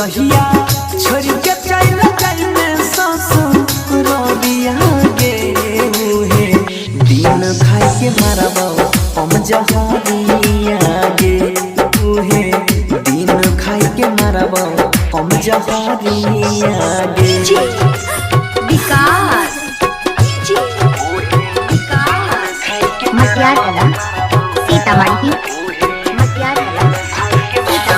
जहिया छोड़ के चल जाइने ससुर बिया गे उहे दिन खाए के मारबो हम जहरिया गे उहे दिन खाए के मारबो हम जहरिया गे विकास मसियार कला सीतामढ़ी मसियार कला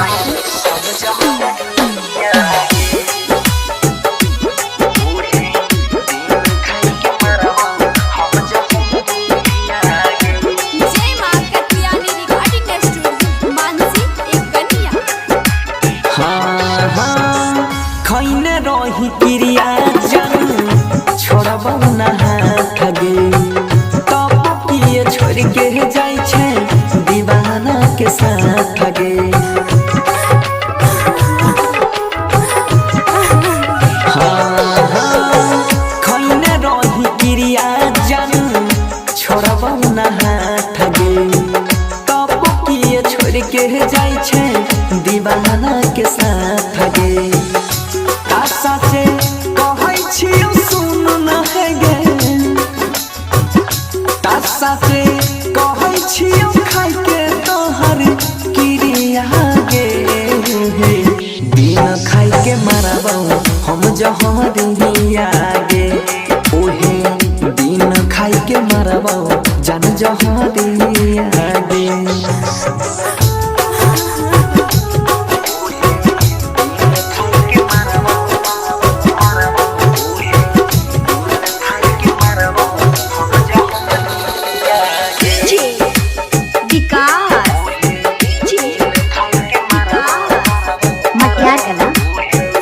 खैने रही क्रिया जन छोड़बो ना ठगे तब पिए छोड़ के जाय छे दीवाना के साथ ठगे खैने रही क्रिया जन छोड़बो ना ठगे तब पिए छोड़ के जाय छे दीवाना के साथ ठगे साचे कहै छियौ सुन न हे गे साचे कहै छियौ खाइ के तोहर क्रिया गे दिन खाइ के मारबौ हम जहरिया गे ओहे दिन खाइ के मारबौ जान जहरिया गे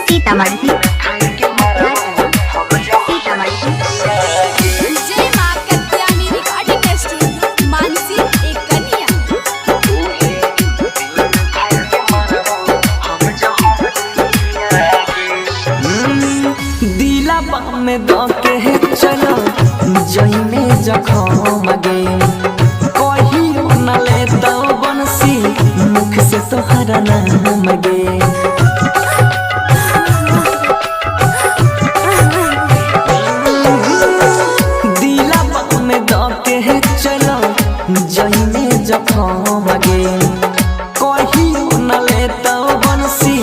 सीतामढ़ी जय मां कत्यानी रिकॉर्डिंग स्टूडियो मानसी एक कन्या दिला में द के चलो जइने जखम गे कहियो न ले तो बंसी मुख से तोहरा नाम गे जइने जखम गे कहियो न ले तो बंसी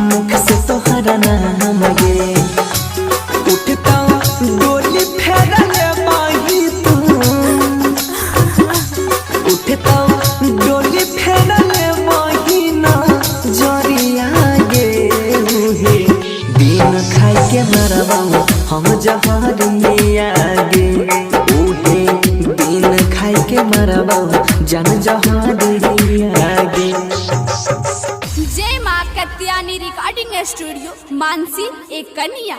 मुख से तोहरा नाम गे उठता डोली फेरले बाही तू उठता डोली फेरले बाही ना जरिया गे दिन खाइ के मारबौ हम जहरिया गे के मारबौ जान जहरिया गे जय मां कत्यानी रिकॉर्डिंग स्टूडियो मानसी एक कन्या।